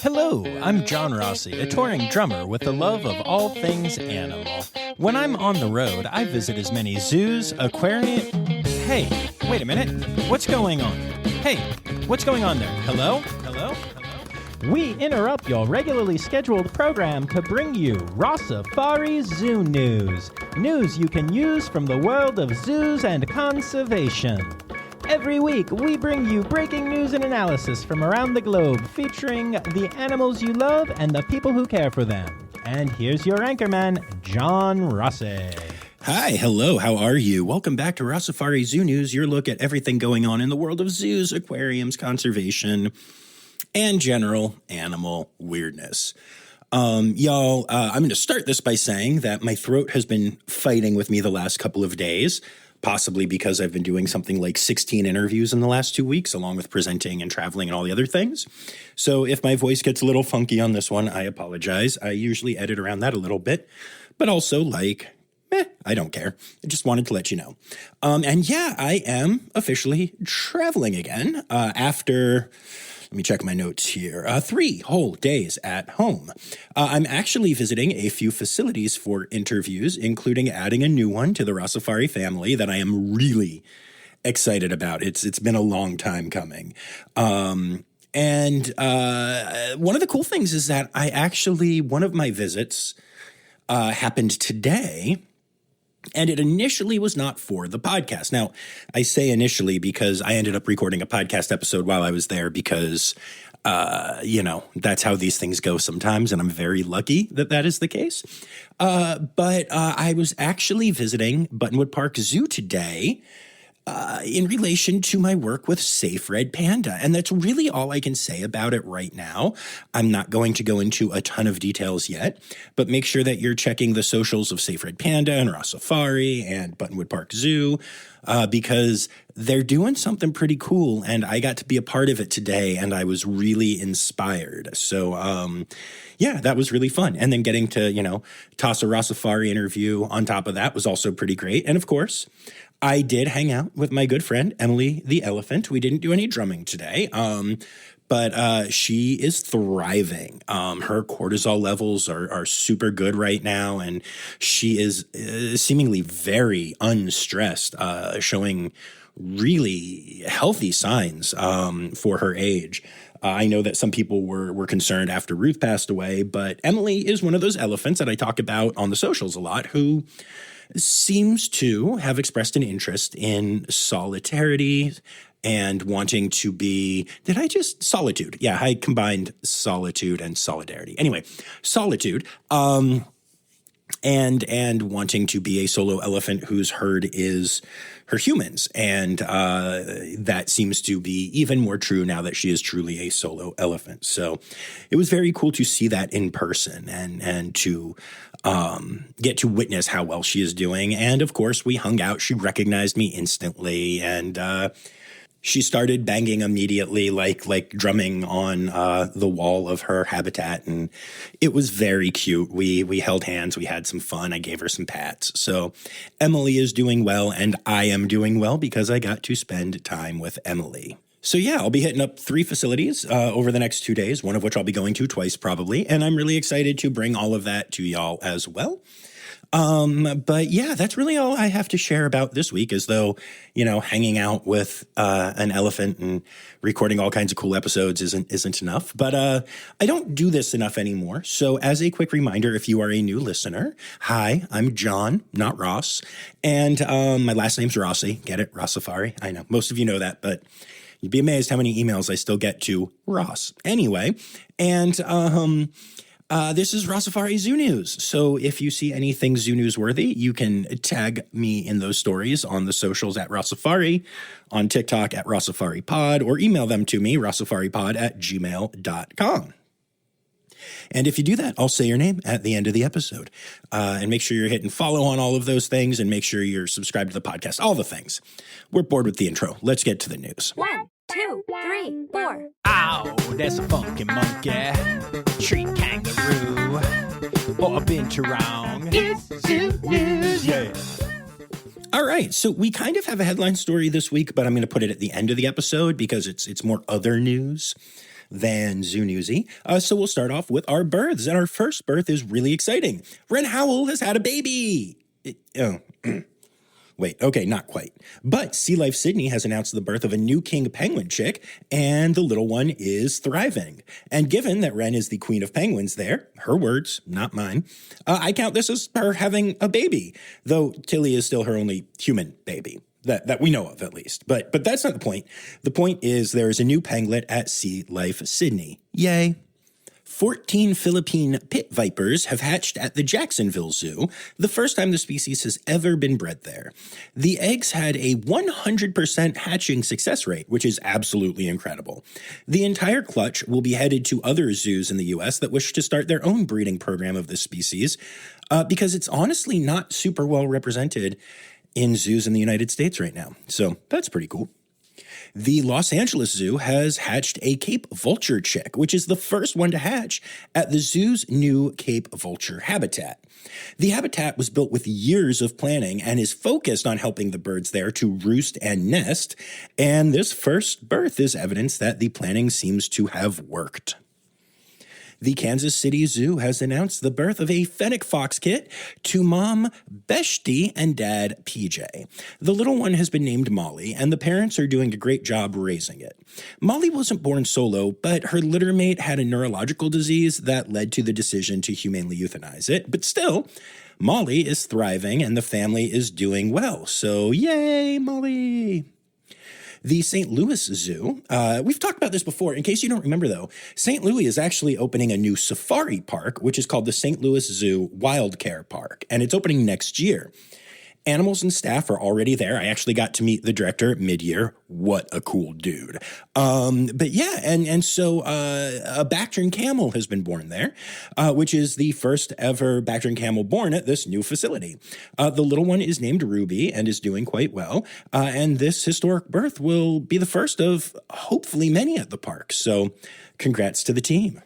Hello, I'm John Rossi, a touring drummer with the love of all things animal. When I'm on the road, I visit as many zoos, aquariums... Hey, wait a minute. What's going on? Hey, what's going on there? Hello? Hello? We interrupt your regularly scheduled program to bring you Rossifari Zoo News. News you can use from the world of zoos and conservation. Every week, we bring you breaking news and analysis from around the globe, featuring the animals you love and the people who care for them. And here's your anchorman, John Rossi. Hi, hello, how are you? Welcome back to Rossifari Zoo News, your look at everything going on in the world of zoos, aquariums, conservation, and general animal weirdness. Y'all, I'm going to start this by saying that my throat has been fighting with me the last couple of days. Possibly because I've been doing something like 16 interviews in the last 2 weeks, along with presenting and traveling and all the other things. So if my voice gets a little funky on this one, I apologize. I usually edit around that a little bit, but also I don't care. I just wanted to let you know. And yeah, I am officially traveling again after... Let me check my notes here. 3 whole days at home. I'm actually visiting a few facilities for interviews, including adding a new one to the Rossifari family that I am really excited about. It's been a long time coming. And one of the cool things is that one of my visits happened today. And it initially was not for the podcast. Now, I say initially because I ended up recording a podcast episode while I was there because, that's how these things go sometimes. And I'm very lucky that that is the case. But I was actually visiting Buttonwood Park Zoo today in relation to my work with Safe Red Panda. And that's really all I can say about it right now. I'm not going to go into a ton of details yet, but make sure that you're checking the socials of Safe Red Panda and Rossifari and Buttonwood Park Zoo because they're doing something pretty cool. And I got to be a part of it today and I was really inspired. So, yeah, that was really fun. And then getting to, toss a Rossifari interview on top of that was also pretty great. And of course, I did hang out with my good friend, Emily the elephant. We didn't do any drumming today, but she is thriving. Her cortisol levels are super good right now, and she is seemingly very unstressed, showing really healthy signs for her age. I know that some people were concerned after Ruth passed away, but Emily is one of those elephants that I talk about on the socials a lot who seems to have expressed an interest in solidarity and wanting to be, solitude. Yeah, I combined solitude and solidarity. Anyway, solitude, and wanting to be a solo elephant whose herd is her humans. And that seems to be even more true now that she is truly a solo elephant. So it was very cool to see that in person and to get to witness how well she is doing. And of course, we hung out. She recognized me instantly, and she started banging immediately, like drumming on the wall of her habitat, and it was very cute. We held hands, we had some fun. I gave her some pats. So Emily is doing well, and I am doing well because I got to spend time with Emily. So yeah, I'll be hitting up 3 facilities over the next 2 days, one of which I'll be going to twice probably, and I'm really excited to bring all of that to y'all as well. But yeah, that's really all I have to share about this week, as though, hanging out with an elephant and recording all kinds of cool episodes isn't enough. But I don't do this enough anymore. So as a quick reminder, if you are a new listener, hi, I'm John, not Ross. And my last name's Rossi. Get it? Rossifari. I know most of you know that, but you'd be amazed how many emails I still get to Ross. Anyway, and this is Rossifari Zoo News. So if you see anything Zoo News worthy, you can tag me in those stories on the socials at Rossifari, on TikTok at RossifariPod, or email them to me, rossifaripod@gmail.com. And if you do that, I'll say your name at the end of the episode. And make sure you're hitting follow on all of those things, and make sure you're subscribed to the podcast, all the things. We're bored with the intro. Let's get to the news. 1, 2, 3, 4. Ow, that's a funky monkey, treat kangaroo, or a binturong. It's Zoo News, yeah. All right, so we kind of have a headline story this week, but I'm going to put it at the end of the episode because it's more other news. than Zoo Newsy. So we'll start off with our births. And our first birth is really exciting. Wren Howell has had a baby. Wait, okay, not quite. But SeaLife Sydney has announced the birth of a new king penguin chick, and the little one is thriving. And given that Wren is the queen of penguins there, her words, not mine, I count this as her having a baby, though Tilly is still her only human baby. That we know of, at least. But that's not the point. The point is there is a new panglet at SeaLife Sydney. Yay. 14 Philippine pit vipers have hatched at the Jacksonville Zoo, the first time the species has ever been bred there. The eggs had a 100% hatching success rate, which is absolutely incredible. The entire clutch will be headed to other zoos in the U.S. that wish to start their own breeding program of this species, because it's honestly not super well represented in zoos in the United States right now. So that's pretty cool. The Los Angeles Zoo has hatched a Cape vulture chick, which is the first one to hatch at the zoo's new Cape vulture habitat. The habitat was built with years of planning and is focused on helping the birds there to roost and nest, and this first birth is evidence that the planning seems to have worked. The Kansas City Zoo has announced the birth of a fennec fox kit to mom Beshti and dad PJ. The little one has been named Molly, and the parents are doing a great job raising it. Molly wasn't born solo, but her littermate had a neurological disease that led to the decision to humanely euthanize it. But still, Molly is thriving and the family is doing well. So yay, Molly! The St. Louis Zoo, we've talked about this before. In case you don't remember, though, St. Louis is actually opening a new safari park, which is called the St. Louis Zoo Wild Care Park, and it's opening next year. Animals and staff are already there. I actually got to meet the director mid-year. What a cool dude. But yeah, and so a Bactrian camel has been born there, which is the first ever Bactrian camel born at this new facility. The little one is named Ruby and is doing quite well. And this historic birth will be the first of hopefully many at the park. So congrats to the team.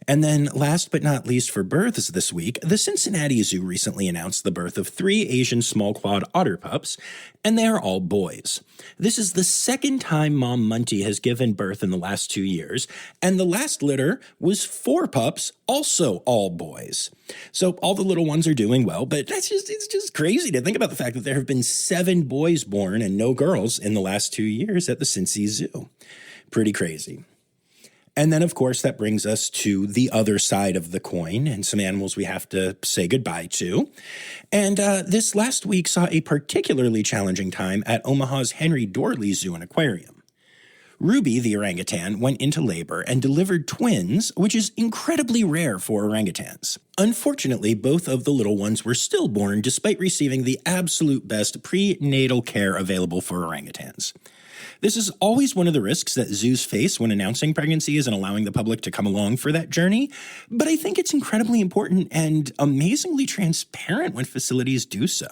And then last but not least for births this week, the Cincinnati Zoo recently announced the birth of 3 Asian small-clawed otter pups, and they are all boys. This is the second time Mom Munty has given birth in the last 2 years, and the last litter was 4 pups, also all boys. So all the little ones are doing well, but it's just crazy to think about the fact that there have been 7 boys born and no girls in the last 2 years at the Cincy Zoo. Pretty crazy. And then, of course, that brings us to the other side of the coin and some animals we have to say goodbye to. And this last week saw a particularly challenging time at Omaha's Henry Dorley Zoo and Aquarium. Ruby, the orangutan, went into labor and delivered twins, which is incredibly rare for orangutans. Unfortunately, both of the little ones were stillborn despite receiving the absolute best prenatal care available for orangutans. This is always one of the risks that zoos face when announcing pregnancies and allowing the public to come along for that journey, but I think it's incredibly important and amazingly transparent when facilities do so.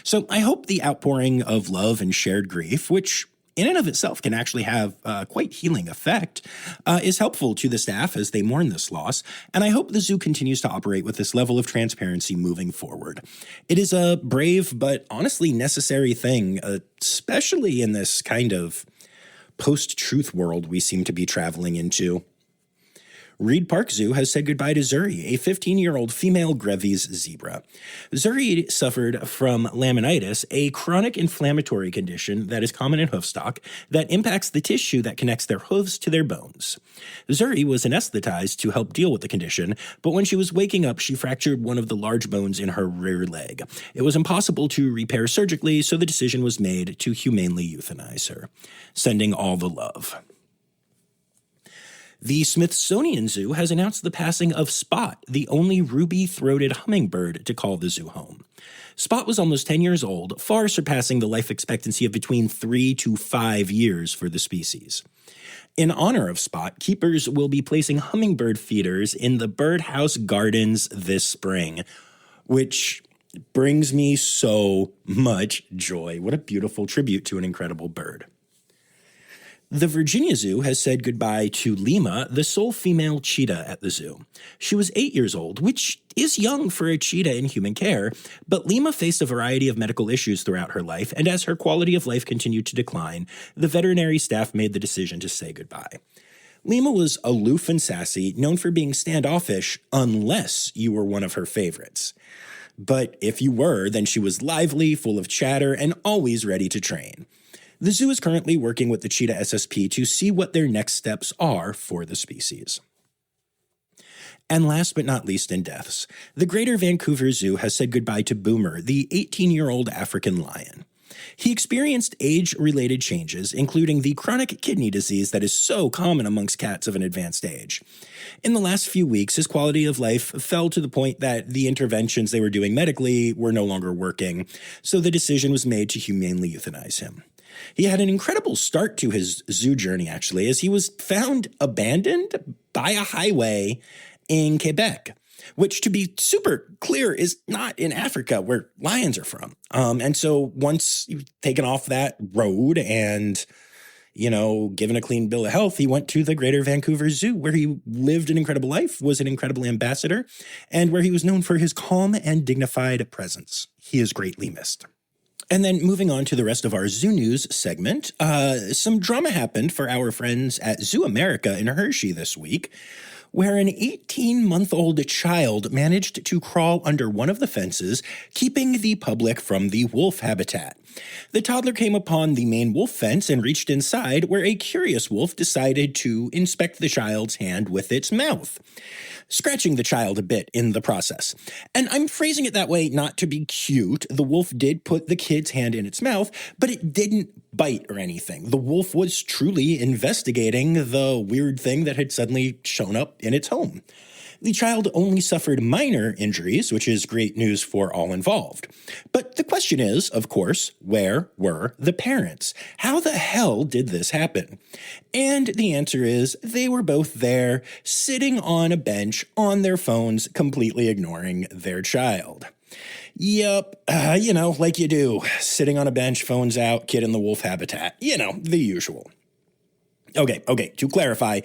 So I hope the outpouring of love and shared grief, which in and of itself can actually have quite healing effect, is helpful to the staff as they mourn this loss, and I hope the zoo continues to operate with this level of transparency moving forward. It is a brave but honestly necessary thing, especially in this kind of post-truth world we seem to be traveling into. Reid Park Zoo has said goodbye to Zuri, a 15-year-old female Grevy's zebra. Zuri suffered from laminitis, a chronic inflammatory condition that is common in hoofstock that impacts the tissue that connects their hooves to their bones. Zuri was anesthetized to help deal with the condition, but when she was waking up, she fractured one of the large bones in her rear leg. It was impossible to repair surgically, so the decision was made to humanely euthanize her. Sending all the love. The Smithsonian Zoo has announced the passing of Spot, the only ruby-throated hummingbird to call the zoo home. Spot was almost 10 years old, far surpassing the life expectancy of between 3 to 5 years for the species. In honor of Spot, keepers will be placing hummingbird feeders in the birdhouse gardens this spring, which brings me so much joy. What a beautiful tribute to an incredible bird. The Virginia Zoo has said goodbye to Lima, the sole female cheetah at the zoo. She was 8 years old, which is young for a cheetah in human care, but Lima faced a variety of medical issues throughout her life, and as her quality of life continued to decline, the veterinary staff made the decision to say goodbye. Lima was aloof and sassy, known for being standoffish unless you were one of her favorites. But if you were, then she was lively, full of chatter, and always ready to train. The zoo is currently working with the cheetah SSP to see what their next steps are for the species. And last but not least in deaths, the Greater Vancouver Zoo has said goodbye to Boomer, the 18-year-old African lion. He experienced age-related changes, including the chronic kidney disease that is so common amongst cats of an advanced age. In the last few weeks, his quality of life fell to the point that the interventions they were doing medically were no longer working, so the decision was made to humanely euthanize him. He had an incredible start to his zoo journey, actually, as he was found abandoned by a highway in Quebec, which, to be super clear, is not in Africa where lions are from. And so once you've taken off that road and, given a clean bill of health, he went to the Greater Vancouver Zoo, where he lived an incredible life, was an incredible ambassador, and where he was known for his calm and dignified presence. He is greatly missed. And then moving on to the rest of our Zoo News segment, some drama happened for our friends at ZooAmerica in Hershey this week, where an 18-month-old child managed to crawl under one of the fences, keeping the public from the wolf habitat. The toddler came upon the main wolf fence and reached inside, where a curious wolf decided to inspect the child's hand with its mouth, scratching the child a bit in the process. And I'm phrasing it that way not to be cute. The wolf did put the kid's hand in its mouth, but it didn't bite or anything. The wolf was truly investigating the weird thing that had suddenly shown up in its home. The child only suffered minor injuries, which is great news for all involved. But the question is, of course, where were the parents? How the hell did this happen? And the answer is they were both there, sitting on a bench on their phones, completely ignoring their child. Yep, like you do, sitting on a bench, phones out, kid in the wolf habitat, the usual. Okay, to clarify,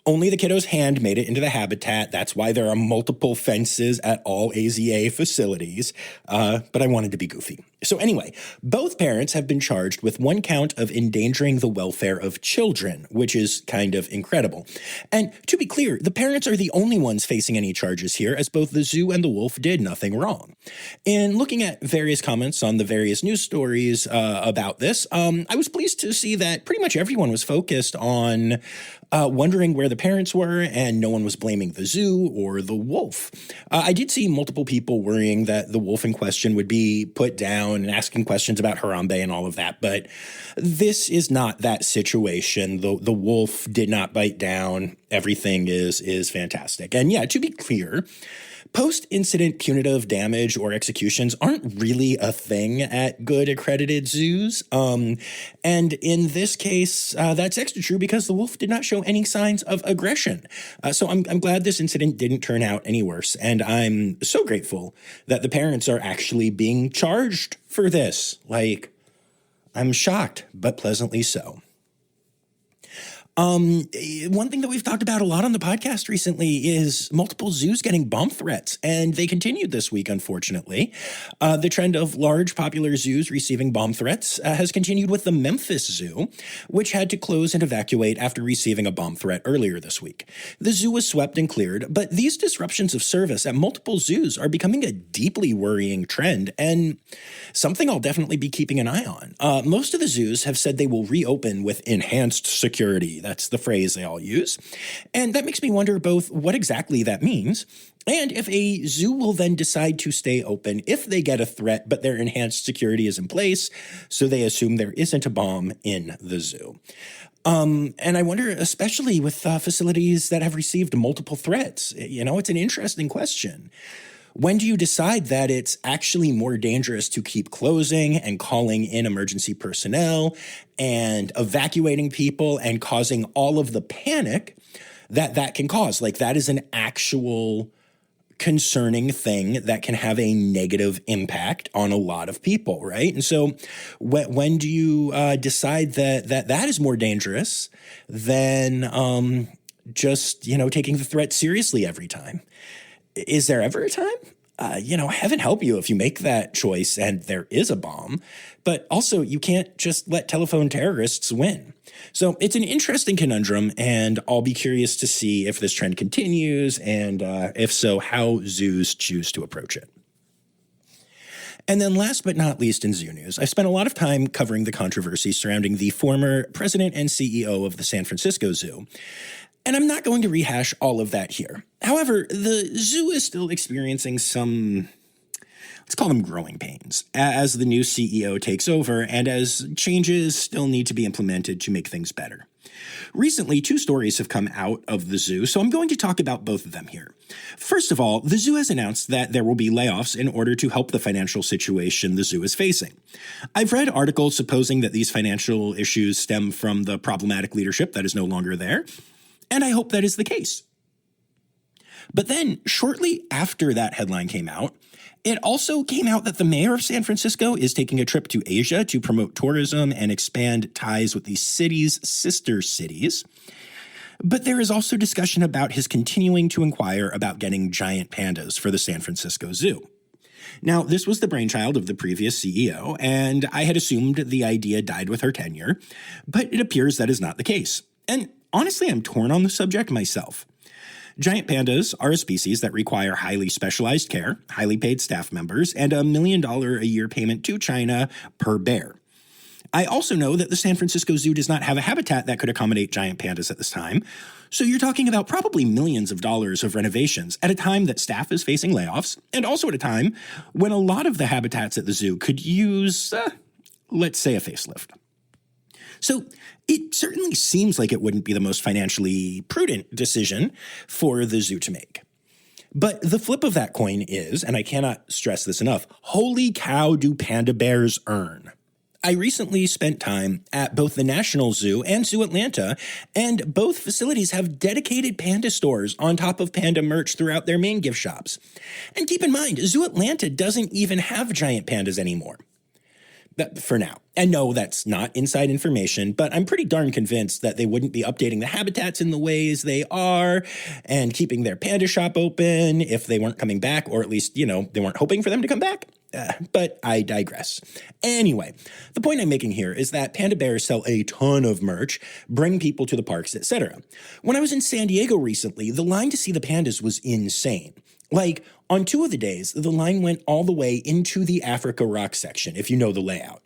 only the kiddo's hand made it into the habitat. That's why there are multiple fences at all AZA facilities, but I wanted to be goofy. So anyway, both parents have been charged with one count of endangering the welfare of children, which is kind of incredible. And to be clear, the parents are the only ones facing any charges here, as both the zoo and the wolf did nothing wrong. In looking at various comments on the various news stories about this, I was pleased to see that pretty much everyone was focused on wondering where the parents were, and no one was blaming the zoo or the wolf. I did see multiple people worrying that the wolf in question would be put down and asking questions about Harambe and all of that, but this is not that situation. The wolf did not bite down. Everything is fantastic. And yeah, to be clear, post-incident punitive damage or executions aren't really a thing at good accredited zoos. And in this case, that's extra true because the wolf did not show any signs of aggression. So I'm glad this incident didn't turn out any worse. And I'm so grateful that the parents are actually being charged for this. I'm shocked, but pleasantly so. One thing that we've talked about a lot on the podcast recently is multiple zoos getting bomb threats, and they continued this week, unfortunately. The trend of large popular zoos receiving bomb threats has continued with the Memphis Zoo, which had to close and evacuate after receiving a bomb threat earlier this week. The zoo was swept and cleared, but these disruptions of service at multiple zoos are becoming a deeply worrying trend, and something I'll definitely be keeping an eye on. Most of the zoos have said they will reopen with enhanced security. That's the phrase they all use. And that makes me wonder both what exactly that means and if a zoo will then decide to stay open if they get a threat, but their enhanced security is in place, so they assume there isn't a bomb in the zoo. And I wonder, especially with facilities that have received multiple threats, it's an interesting question. When do you decide that it's actually more dangerous to keep closing and calling in emergency personnel and evacuating people and causing all of the panic that can cause? That is an actual concerning thing that can have a negative impact on a lot of people, right? And so when do you decide that is more dangerous than just, taking the threat seriously every time? Is there ever a time? heaven help you if you make that choice and there is a bomb. But also, you can't just let telephone terrorists win. So it's an interesting conundrum, and I'll be curious to see if this trend continues, and if so, how zoos choose to approach it. And then last but not least in zoo news, I spent a lot of time covering the controversy surrounding the former president and CEO of the San Francisco Zoo. And I'm not going to rehash all of that here. However, the zoo is still experiencing some, let's call them growing pains, as the new CEO takes over and as changes still need to be implemented to make things better. Recently, 2 stories have come out of the zoo, so I'm going to talk about both of them here. First of all, the zoo has announced that there will be layoffs in order to help the financial situation the zoo is facing. I've read articles supposing that these financial issues stem from the problematic leadership that is no longer there, and I hope that is the case. But then, shortly after that headline came out, it also came out that the mayor of San Francisco is taking a trip to Asia to promote tourism and expand ties with the city's sister cities. But there is also discussion about his continuing to inquire about getting giant pandas for the San Francisco Zoo. Now, this was the brainchild of the previous CEO, and I had assumed the idea died with her tenure, but it appears that is not the case. And honestly, I'm torn on the subject myself. Giant pandas are a species that require highly specialized care, highly paid staff members, and $1 million a year payment to China per bear. I also know that the San Francisco Zoo does not have a habitat that could accommodate giant pandas at this time, so you're talking about probably millions of dollars of renovations at a time that staff is facing layoffs, and also at a time when a lot of the habitats at the zoo could use, let's say, a facelift. So it certainly seems like it wouldn't be the most financially prudent decision for the zoo to make. But the flip of that coin is, and I cannot stress this enough, holy cow, do panda bears earn. I recently spent time at both the National Zoo and Zoo Atlanta, and both facilities have dedicated panda stores on top of panda merch throughout their main gift shops. And keep in mind, Zoo Atlanta doesn't even have giant pandas anymore. For now. And no, that's not inside information, but I'm pretty darn convinced that they wouldn't be updating the habitats in the ways they are and keeping their panda shop open if they weren't coming back, or at least, they weren't hoping for them to come back. But I digress. Anyway, the point I'm making here is that panda bears sell a ton of merch, bring people to the parks, etc. When I was in San Diego recently, the line to see the pandas was insane. Like, on 2 of the days, the line went all the way into the Africa Rock section, if you know the layout.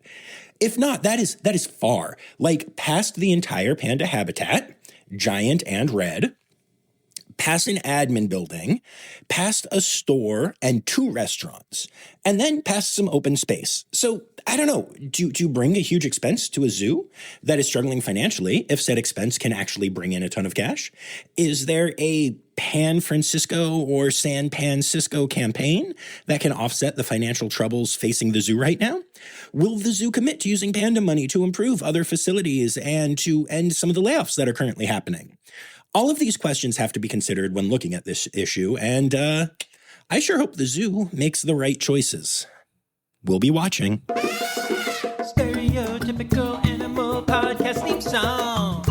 If not, that is far, like past the entire panda habitat, giant and red, past an admin building, past a store and 2 restaurants, and then past some open space. So, I don't know, do you bring a huge expense to a zoo that is struggling financially if said expense can actually bring in a ton of cash? Is there a Pan Francisco or San Pancisco campaign that can offset the financial troubles facing the zoo right now? Will the zoo commit to using panda money to improve other facilities and to end some of the layoffs that are currently happening? All of these questions have to be considered when looking at this issue, and I sure hope the zoo makes the right choices. We'll be watching. Stereotypical animal podcast theme song.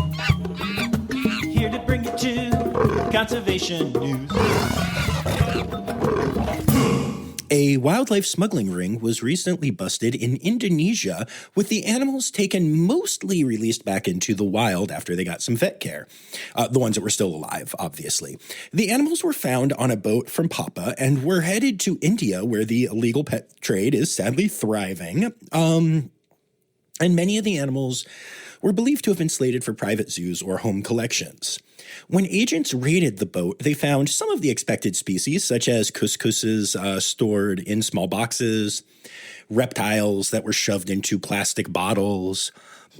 Here to bring you to conservation news. A wildlife smuggling ring was recently busted in Indonesia, with the animals taken mostly released back into the wild after they got some vet care. The ones that were still alive, obviously. The animals were found on a boat from Papua and were headed to India, where the illegal pet trade is sadly thriving. And many of the animals were believed to have been slated for private zoos or home collections. When agents raided the boat, they found some of the expected species, such as cuscuses stored in small boxes, reptiles that were shoved into plastic bottles,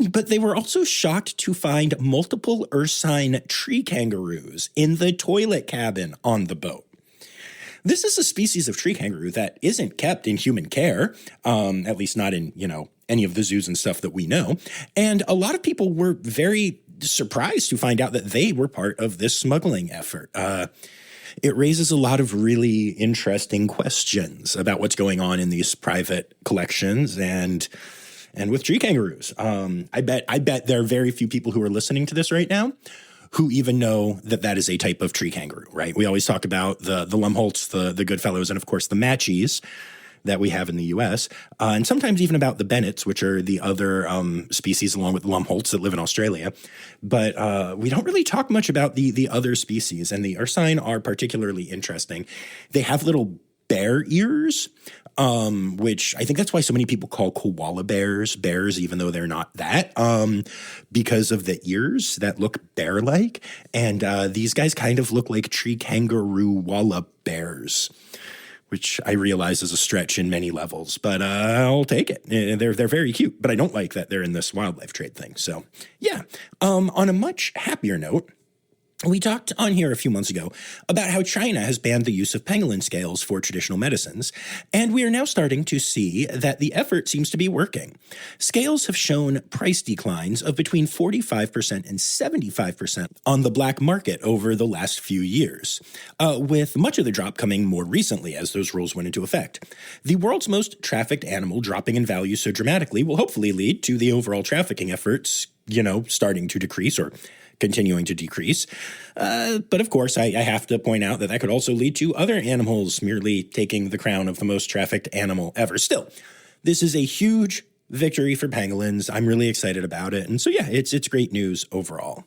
but they were also shocked to find multiple ursine tree kangaroos in the toilet cabin on the boat. This is a species of tree kangaroo that isn't kept in human care, at least not in, any of the zoos and stuff that we know. And a lot of people were very surprised to find out that they were part of this smuggling effort. It raises a lot of really interesting questions about what's going on in these private collections and with tree kangaroos. I bet there are very few people who are listening to this right now who even know that that is a type of tree kangaroo, right? We always talk about the Lumholtz, the Goodfellows, and of course the Matchies that we have in the U.S., and sometimes even about the Bennets, which are the other species along with the Lumholtz that live in Australia. But we don't really talk much about the other species, and the ursine are particularly interesting. They have little bear ears, which I think that's why so many people call koala bears, even though they're not that, because of the ears that look bear-like. And these guys kind of look like tree kangaroo walla bears, which I realize is a stretch in many levels, but I'll take it. They're very cute, but I don't like that they're in this wildlife trade thing. So yeah, on a much happier note, we talked on here a few months ago about how China has banned the use of pangolin scales for traditional medicines, and we are now starting to see that the effort seems to be working. Scales have shown price declines of between 45% and 75% on the black market over the last few years, with much of the drop coming more recently as those rules went into effect. The world's most trafficked animal dropping in value so dramatically will hopefully lead to the overall trafficking efforts, starting to decrease or continuing to decrease. But of course, I have to point out that could also lead to other animals merely taking the crown of the most trafficked animal ever. Still, this is a huge victory for pangolins. I'm really excited about it. And so, yeah, it's great news overall.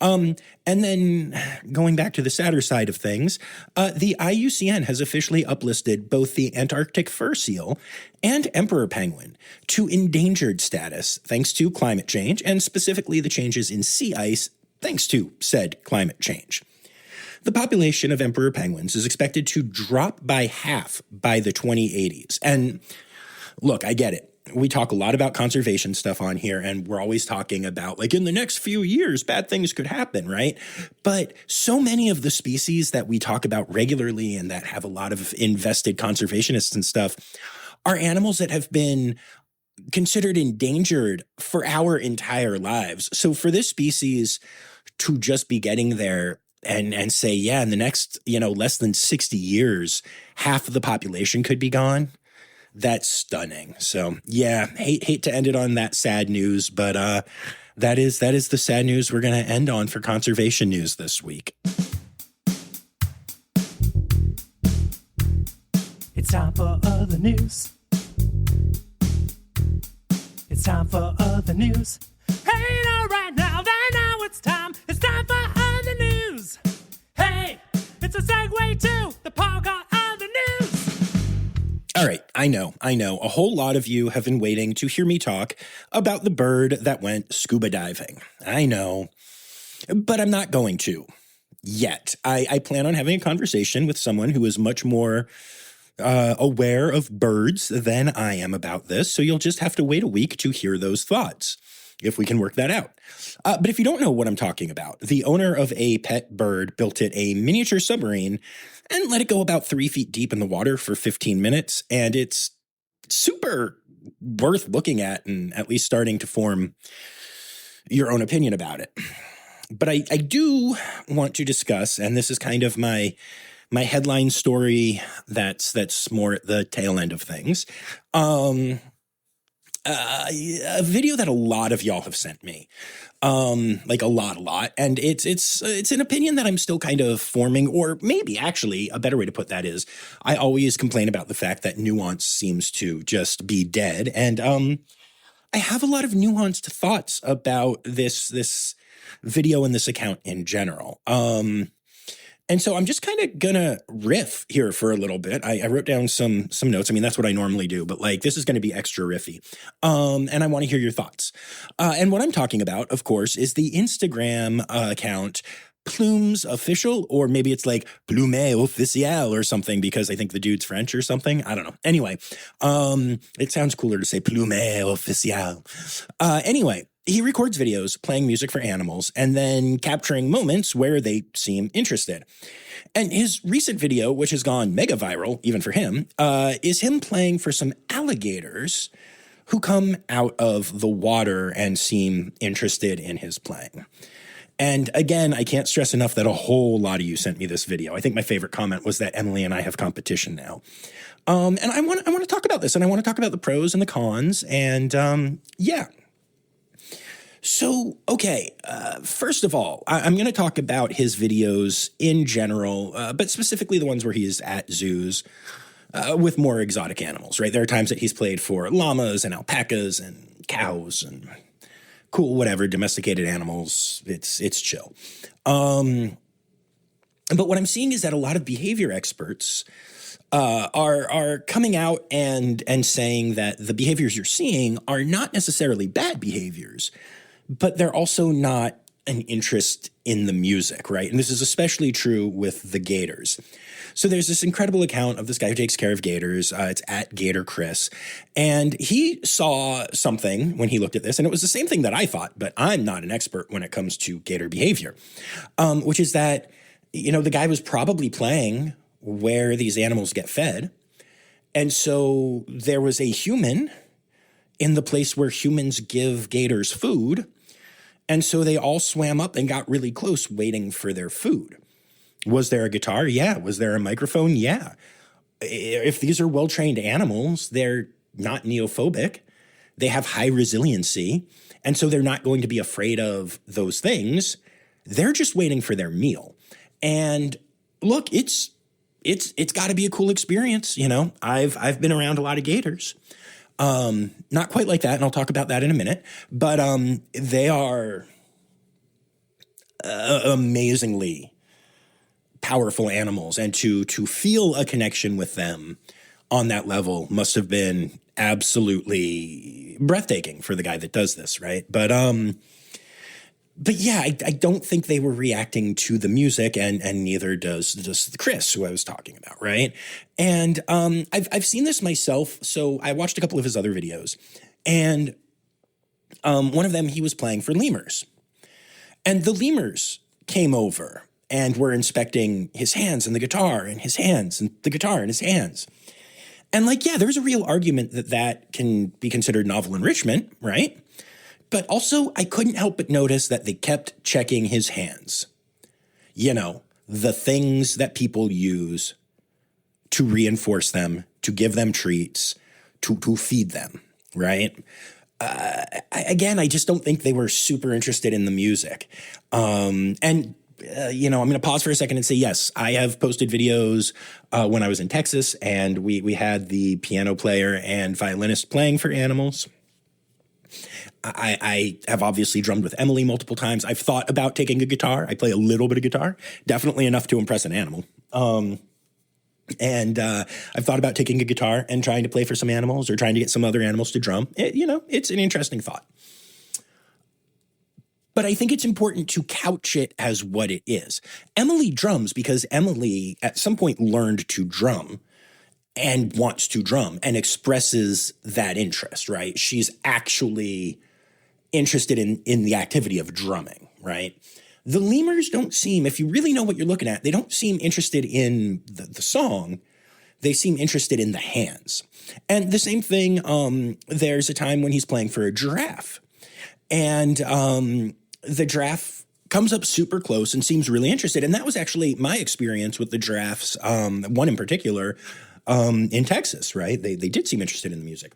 And then going back to the sadder side of things, the IUCN has officially uplisted both the Antarctic fur seal and emperor penguin to endangered status thanks to climate change, and specifically the changes in sea ice thanks to said climate change. The population of emperor penguins is expected to drop by half by the 2080s. And look, I get it. We talk a lot about conservation stuff on here, and we're always talking about, like, in the next few years, bad things could happen, right? But so many of the species that we talk about regularly and that have a lot of invested conservationists and stuff are animals that have been considered endangered for our entire lives. So for this species to just be getting there and say, yeah, in the next, less than 60 years, half of the population could be gone, that's stunning. So yeah, hate to end it on that sad news, but that is the sad news we're going to end on for conservation news this week. It's time for other news. It's time for other news. Hey, all right now, now it's time. It's time for other news. Hey, it's a segue to the part called other news. All right, I know. A whole lot of you have been waiting to hear me talk about the bird that went scuba diving. I know, but I'm not going to yet. I plan on having a conversation with someone who is much more aware of birds than I am about this, so you'll just have to wait a week to hear those thoughts, if we can work that out. But if you don't know what I'm talking about, the owner of a pet bird built it a miniature submarine and let it go about 3 feet deep in the water for 15 minutes, and it's super worth looking at and at least starting to form your own opinion about it. But I do want to discuss, and this is kind of my headline story that's more at the tail end of things, a video that a lot of y'all have sent me, like a lot, and it's an opinion that I'm still kind of forming, or maybe actually a better way to put that is I always complain about the fact that nuance seems to just be dead, and I have a lot of nuanced thoughts about this video and this account in general. And so I'm just kind of gonna riff here for a little bit. I wrote down some notes. I mean, that's what I normally do, but like this is gonna be extra riffy. And I want to hear your thoughts. And what I'm talking about, of course, is the Instagram account Plumes Official, or maybe it's like Plume Official or something, because I think the dude's French or something. I don't know. Anyway, it sounds cooler to say Plume Official. Anyway, he records videos playing music for animals and then capturing moments where they seem interested. And his recent video, which has gone mega viral, even for him, is him playing for some alligators who come out of the water and seem interested in his playing. And again, I can't stress enough that a whole lot of you sent me this video. I think my favorite comment was that Emily and I have competition now. And I want to talk about this, and I want to talk about the pros and the cons, and yeah. So, okay, first of all, I'm going to talk about his videos in general, but specifically the ones where he is at zoos with more exotic animals, right? There are times that he's played for llamas and alpacas and cows and cool, whatever, domesticated animals. It's chill. But what I'm seeing is that a lot of behavior experts are coming out and saying that the behaviors you're seeing are not necessarily bad behaviors, but they're also not an interest in the music, right? And this is especially true with the gators. So there's this incredible account of this guy who takes care of gators. It's at Gator Chris. And he saw something when he looked at this, and it was the same thing that I thought, but I'm not an expert when it comes to gator behavior, which is that, the guy was probably playing where these animals get fed. And so there was a human in the place where humans give gators food. And so they all swam up and got really close waiting for their food. Was there a guitar? Yeah. Was there a microphone? Yeah. If these are well-trained animals, they're not neophobic. They have high resiliency. And so they're not going to be afraid of those things. They're just waiting for their meal. And look, it's got to be a cool experience. I've been around a lot of gators. Not quite like that, and I'll talk about that in a minute, but they are amazingly powerful animals, and to feel a connection with them on that level must have been absolutely breathtaking for the guy that does this, right? But yeah, I don't think they were reacting to the music, and neither does Chris, who I was talking about, right? And I've seen this myself, so I watched a couple of his other videos, and one of them he was playing for lemurs, and the lemurs came over and were inspecting his hands and the guitar, and his hands and the guitar and his hands, and there's a real argument that can be considered novel enrichment, right? But also, I couldn't help but notice that they kept checking his hands. The things that people use to reinforce them, to give them treats, to feed them, right? I just don't think they were super interested in the music. I'm going to pause for a second and say, yes, I have posted videos when I was in Texas, and we had the piano player and violinist playing for animals. I have obviously drummed with Emily multiple times. I've thought about taking a guitar. I play a little bit of guitar, definitely enough to impress an animal. And I've thought about taking a guitar and trying to play for some animals, or trying to get some other animals to drum. It's an interesting thought. But I think it's important to couch it as what it is. Emily drums because Emily at some point learned to drum and wants to drum and expresses that interest, right? She's actually interested in the activity of drumming, right? The lemurs don't seem, if you really know what you're looking at, they don't seem interested in the song. They seem interested in the hands. And the same thing, there's a time when he's playing for a giraffe. And the giraffe comes up super close and seems really interested. And that was actually my experience with the giraffes, one in particular, in Texas, right? They did seem interested in the music.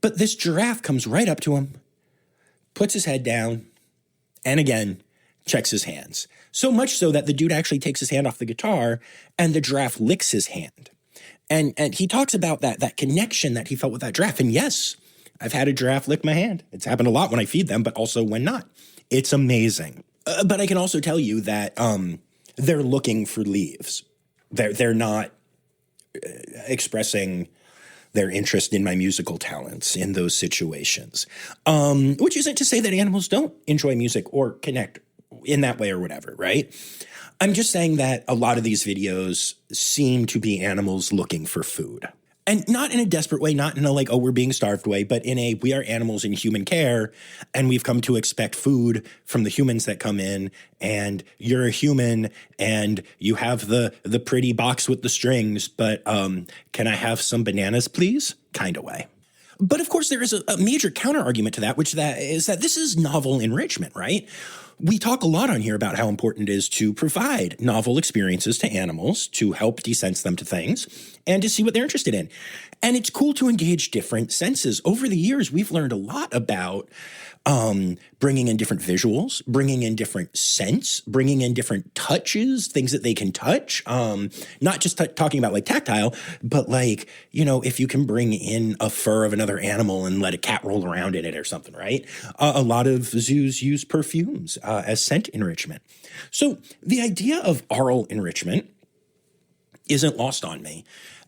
But this giraffe comes right up to him, puts his head down, and again, checks his hands. So much so that the dude actually takes his hand off the guitar, and the giraffe licks his hand. And he talks about that connection that he felt with that giraffe. And yes, I've had a giraffe lick my hand. It's happened a lot when I feed them, but also when not. It's amazing. But I can also tell you that they're looking for leaves. They're not expressing their interest in my musical talents in those situations, which isn't to say that animals don't enjoy music or connect in that way or whatever, right? I'm just saying that a lot of these videos seem to be animals looking for food. And not in a desperate way, not in a like, oh, we're being starved way, but in a, we are animals in human care, and we've come to expect food from the humans that come in, and you're a human, and you have the pretty box with the strings, but can I have some bananas, please? Kind of way. But of course, there is a major counter argument to that, which is that this is novel enrichment, right? we talk a lot on here about how important it is to provide novel experiences to animals, to help desense them to things, and to see what they're interested in. And it's cool to engage different senses. Over the years, we've learned a lot about bringing in different visuals, bringing in different scents, bringing in different touches, things that they can touch. Not just talking about like tactile, but like, you know, if you can bring in a fur of another animal and let a cat roll around in it or something, right? A lot of zoos use perfumes as scent enrichment. So the idea of aural enrichment isn't lost on me.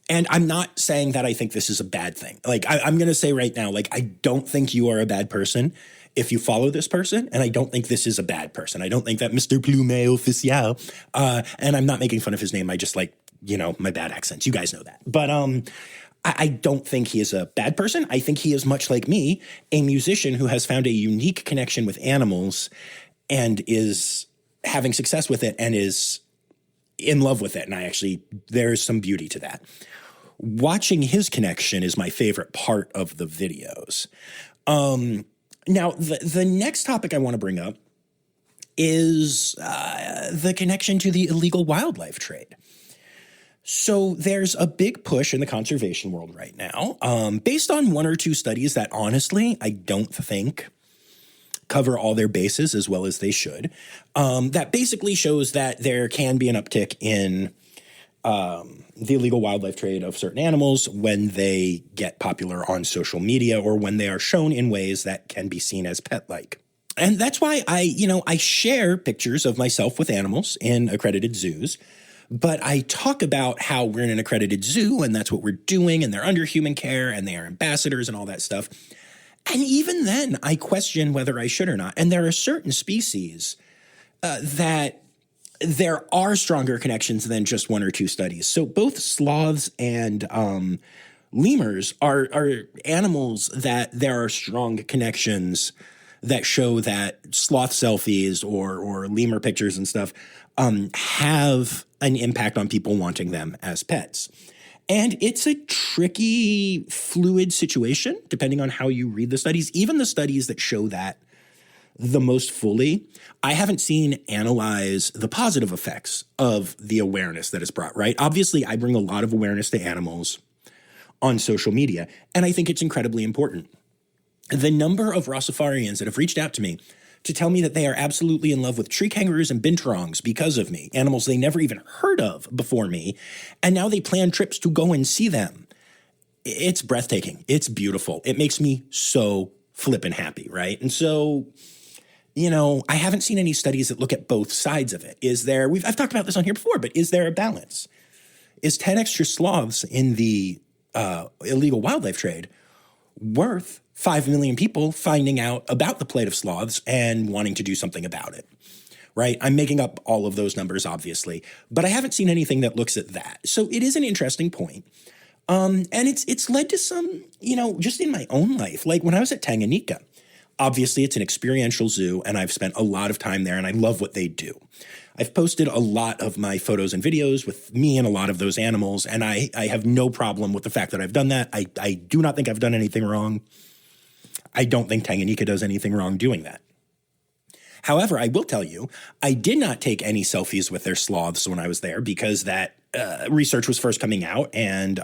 And I'm not saying that I think this is a bad thing. Like, I'm going to say right now, like, I don't think you are a bad person if you follow this person, and I don't think this is a bad person. I don't think that Mr. Plume official, and I'm not making fun of his name. I just like, you know, my bad accents. You guys know that. But I don't think he is a bad person. I think he is much like me, a musician who has found a unique connection with animals and is having success with it and is in love with it. And there's some beauty to that. Watching his connection is my favorite part of the videos. Now, the next topic I want to bring up is the connection to the illegal wildlife trade. So there's a big push in the conservation world right now, based on one or two studies that honestly I don't think cover all their bases as well as they should, that basically shows that there can be an uptick in the illegal wildlife trade of certain animals when they get popular on social media or when they are shown in ways that can be seen as pet-like. And that's why I share pictures of myself with animals in accredited zoos, but I talk about how we're in an accredited zoo and that's what we're doing and they're under human care and they are ambassadors and all that stuff. And even then, I question whether I should or not. And there are certain species that there are stronger connections than just one or two studies. So both sloths and lemurs are animals that there are strong connections that show that sloth selfies or lemur pictures and stuff have an impact on people wanting them as pets. And it's a tricky, fluid situation, depending on how you read the studies. Even the studies that show that the most fully, I haven't seen analyze the positive effects of the awareness that is brought, right? Obviously, I bring a lot of awareness to animals on social media, and I think it's incredibly important. The number of Rossifarians that have reached out to me to tell me that they are absolutely in love with tree kangaroos and binturongs because of me, animals they never even heard of before me, and now they plan trips to go and see them. It's breathtaking. It's beautiful. It makes me so flippin' happy, right? And so, you know, I haven't seen any studies that look at both sides of it. I've talked about this on here before, but is there a balance? Is 10 extra sloths in the illegal wildlife trade worth 5 million people finding out about the plight of sloths and wanting to do something about it, right? I'm making up all of those numbers, obviously, but I haven't seen anything that looks at that. So it is an interesting point. And it's led to some, you know, just in my own life, like when I was at Tanganyika, obviously it's an experiential zoo and I've spent a lot of time there and I love what they do. I've posted a lot of my photos and videos with me and a lot of those animals, and I have no problem with the fact that I've done that. I do not think I've done anything wrong. I don't think Tanganyika does anything wrong doing that. However, I will tell you, I did not take any selfies with their sloths when I was there because that research was first coming out, and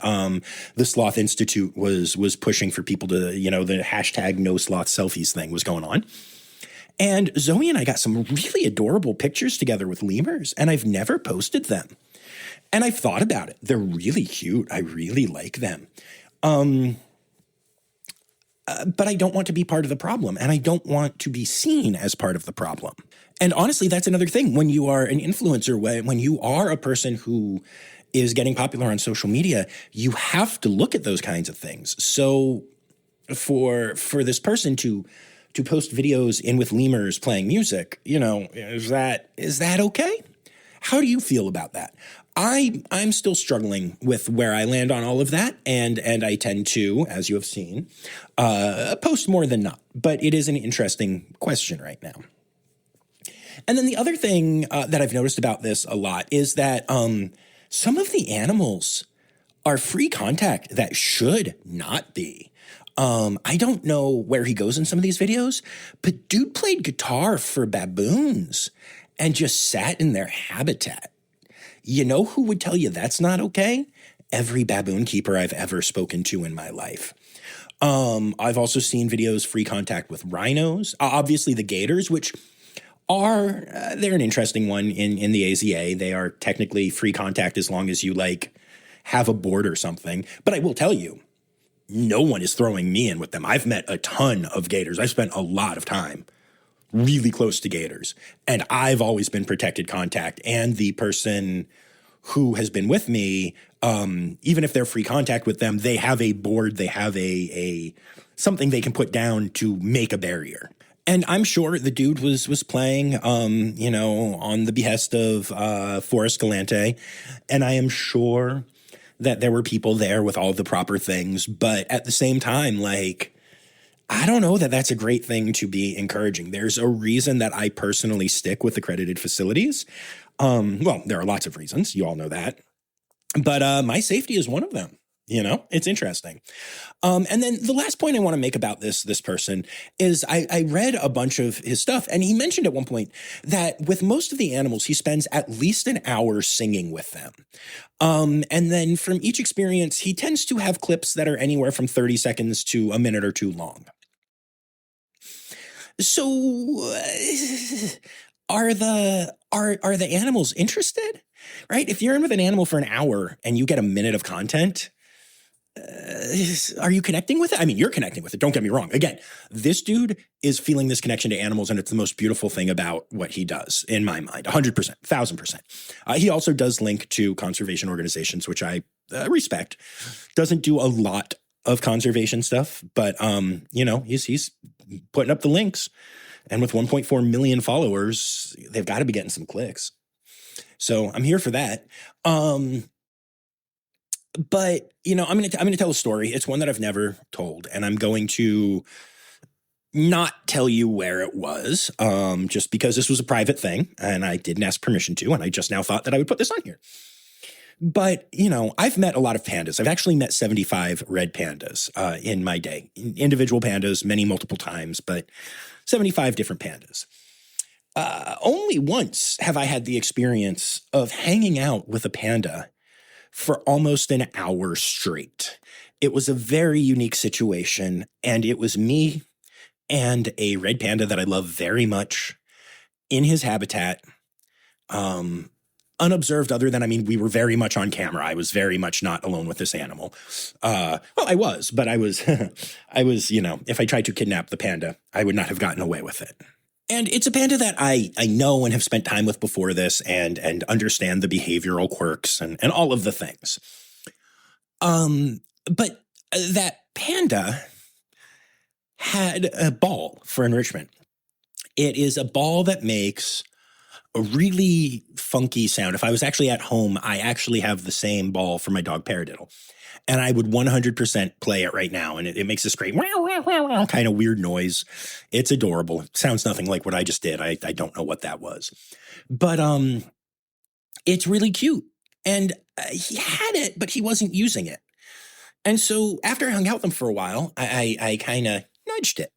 the Sloth Institute was pushing for people to, you know, the hashtag no sloth selfies thing was going on. And Zoe and I got some really adorable pictures together with lemurs, and I've never posted them. And I've thought about it. They're really cute. I really like them. But I don't want to be part of the problem, and I don't want to be seen as part of the problem. And honestly, that's another thing. When you are an influencer, when you are a person who is getting popular on social media, you have to look at those kinds of things. So for this person to post videos in with lemurs playing music, you know, is that okay? How do you feel about that? I'm still struggling with where I land on all of that, and I tend to, as you have seen, post more than not. But it is an interesting question right now. And then the other thing that I've noticed about this a lot is that some of the animals are free contact that should not be. I don't know where he goes in some of these videos, but dude played guitar for baboons and just sat in their habitat. You know who would tell you that's not okay? Every baboon keeper I've ever spoken to in my life. I've also seen videos free contact with rhinos, obviously the gators, which are, they're an interesting one in the AZA. They are technically free contact as long as you like have a board or something. But I will tell you, no one is throwing me in with them. I've met a ton of gators. I've spent a lot of time really close to gators, and I've always been protected contact. And the person who has been with me, even if they're free contact with them, they have a board, they have a something they can put down to make a barrier. And I'm sure the dude was playing, on the behest of Forrest Galante, and I am sure that there were people there with all the proper things, but at the same time, like, I don't know that that's a great thing to be encouraging. There's a reason that I personally stick with accredited facilities. Well, there are lots of reasons. You all know that. But my safety is one of them. You know, it's interesting. And then the last point I want to make about this person is I read a bunch of his stuff, and he mentioned at one point that with most of the animals, he spends at least an hour singing with them. And then from each experience, he tends to have clips that are anywhere from 30 seconds to a minute or two long. So are the animals interested? Right? If you're in with an animal for an hour and you get a minute of content, are you connecting with it? I mean, you're connecting with it. Don't get me wrong. Again, this dude is feeling this connection to animals, and it's the most beautiful thing about what he does, in my mind, 100%, 1,000%. He also does link to conservation organizations, which I respect. Doesn't do a lot of conservation stuff, but, he's putting up the links. And with 1.4 million followers, they've got to be getting some clicks. So I'm here for that. But, I'm going to tell a story. It's one that I've never told, and I'm going to not tell you where it was, just because this was a private thing and I didn't ask permission to, and I just now thought that I would put this on here. But, I've met a lot of pandas. I've actually met 75 red pandas in my day. Individual pandas, many multiple times, but 75 different pandas. Only once have I had the experience of hanging out with a panda for almost an hour straight. It was a very unique situation, and it was me and a red panda that I love very much in his habitat, unobserved other than, we were very much on camera. I was very much not alone with this animal. I was, but I was, if I tried to kidnap the panda, I would not have gotten away with it. And it's a panda that I know and have spent time with before this and understand the behavioral quirks and all of the things. But that panda had a ball for enrichment. It is a ball that makes a really funky sound. If I was actually at home, I actually have the same ball for my dog Paradiddle. And I would 100% play it right now. And it makes this great kind of weird noise. It's adorable. It sounds nothing like what I just did. I don't know what that was. But it's really cute. And he had it, but he wasn't using it. And so after I hung out with him for a while, I kind of nudged it.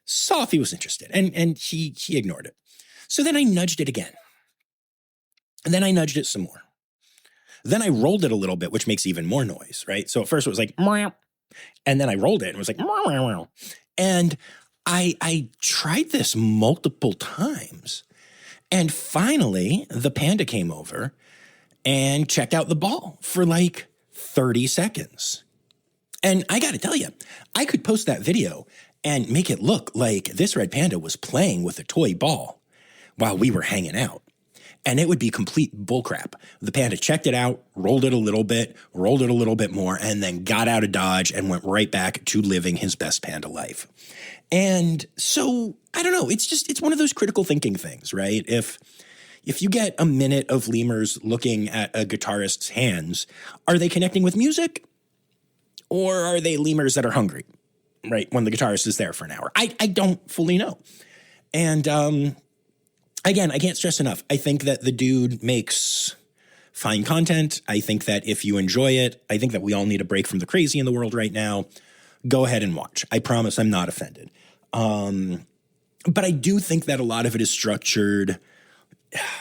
Saw if he was interested. And he ignored it. So then I nudged it again. And then I nudged it some more. Then I rolled it a little bit, which makes even more noise, right? So at first it was like, meow. And then I rolled it and it was like, meow, meow, meow. And I tried this multiple times. And finally, the panda came over and checked out the ball for like 30 seconds. And I got to tell you, I could post that video and make it look like this red panda was playing with a toy ball while we were hanging out. And it would be complete bullcrap. The panda checked it out, rolled it a little bit more, and then got out of Dodge and went right back to living his best panda life. And so, I don't know, it's one of those critical thinking things, right? If you get a minute of lemurs looking at a guitarist's hands, are they connecting with music? Or are they lemurs that are hungry, right? When the guitarist is there for an hour. I don't fully know. And, again, I can't stress enough. I think that the dude makes fine content. I think that if you enjoy it, I think that we all need a break from the crazy in the world right now. go ahead and watch. I promise I'm not offended. But I do think that a lot of it is structured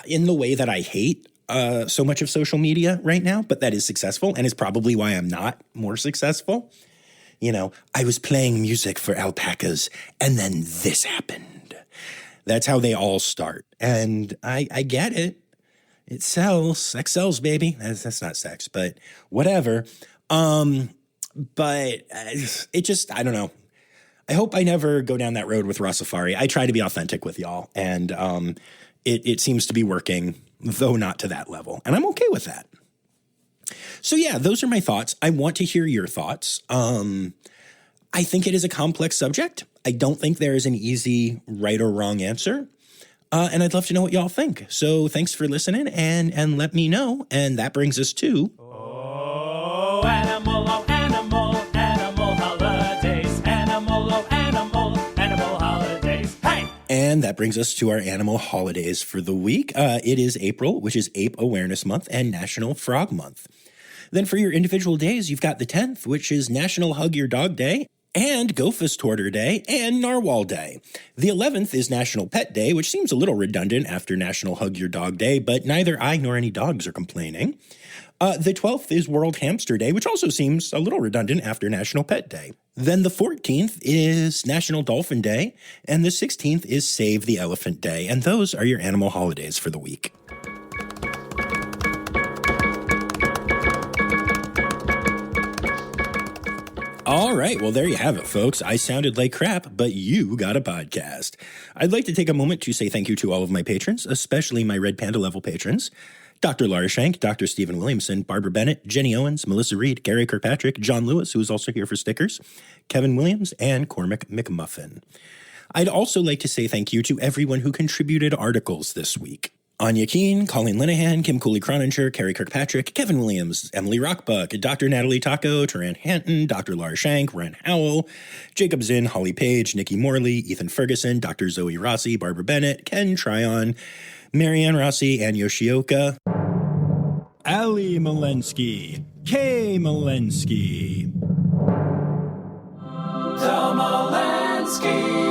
in the way that I hate so much of social media right now, but that is successful and is probably why I'm not more successful. You know, I was playing music for alpacas and then this happened. That's how they all start. And I get it. It sells. Sex sells, baby. That's not sex, but whatever. But it just, I don't know. I hope I never go down that road with Rossifari. I try to be authentic with y'all, and it seems to be working, though not to that level. And I'm okay with that. So yeah, those are my thoughts. I want to hear your thoughts. I think it is a complex subject. I don't think there is an easy right or wrong answer. And I'd love to know what y'all think. So thanks for listening and let me know. And that brings us to... Oh, animal holidays. Animal holidays. Hey! And that brings us to our animal holidays for the week. It is April, which is Ape Awareness Month and National Frog Month. Then for your individual days, you've got the 10th, which is National Hug Your Dog Day, and Gopher Day, and Narwhal Day. The 11th is National Pet Day, which seems a little redundant after National Hug Your Dog Day, but neither I nor any dogs are complaining. The 12th is World Hamster Day, which also seems a little redundant after National Pet Day. Then the 14th is National Dolphin Day, and the 16th is Save the Elephant Day, and those are your animal holidays for the week. All right, well, there you have it, folks. I sounded like crap, but you got a podcast. I'd like to take a moment to say thank you to all of my patrons, especially my Red Panda level patrons. Dr. Laura Shank, Dr. Stephen Williamson, Barbara Bennett, Jenny Owens, Melissa Reid, Gary Kirkpatrick, John Lewis, who is also here for stickers, Kevin Williams, and Cormac McMuffin. I'd also like to say thank you to everyone who contributed articles this week. Anya Keene, Colleen Linehan, Kim Cooley-Croninger, Carrie Kirkpatrick, Kevin Williams, Emily Rockbuck, Dr. Natalie Taco, Taran Hanton, Dr. Laura Shank, Ren Howell, Jacob Zinn, Holly Page, Nikki Morley, Ethan Ferguson, Dr. Zoe Rossi, Barbara Bennett, Ken Tryon, Marianne Rossi, and Yoshioka. Ali Malensky, Kay Malensky. The Malenskys.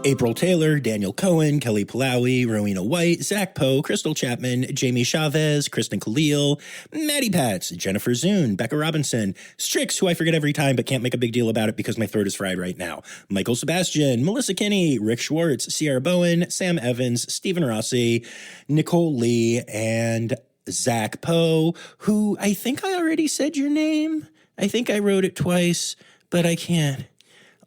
April Taylor, Daniel Cohen, Kelly Palawi, Rowena White, Zach Poe, Crystal Chapman, Jamie Chavez, Kristen Khalil, Maddie Pats, Jennifer Zune, Becca Robinson, Strix, who I forget every time but can't make a big deal about it because my throat is fried right now, Michael Sebastian, Melissa Kinney, Rick Schwartz, Sierra Bowen, Sam Evans, Stephen Rossi, Nicole Lee, and Zach Poe, who I think I already said your name. I think I wrote it twice, but I can't.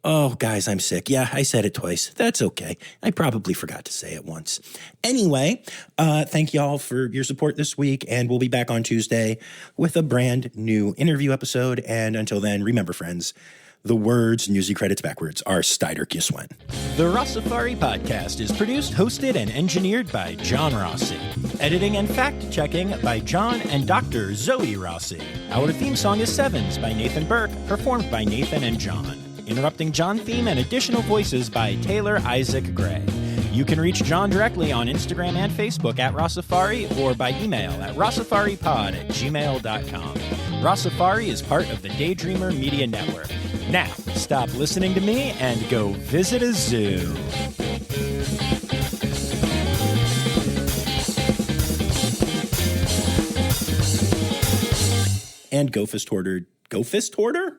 Oh, guys, I'm sick. Yeah, I said it twice. That's okay. I probably forgot to say it once. Anyway, thank y'all for your support this week, and we'll be back on Tuesday with a brand new interview episode. And until then, remember, friends, the words Newsy credits backwards are Steider Giswen. The Rossifari podcast is produced, hosted, and engineered by John Rossi. Editing and fact-checking by John and Dr. Zoe Rossi. Our theme song is Sevens by Nathan Burke, performed by Nathan and John. Interrupting John theme and additional voices by Taylor Isaac Gray. You can reach John directly on Instagram and Facebook at Rossifari or by email at rossifaripod@gmail.com. Rossifari is part of the Daydreamer Media Network. Now, stop listening to me and go visit a zoo. And Go Fist Hoarder. Go Fist Hoarder?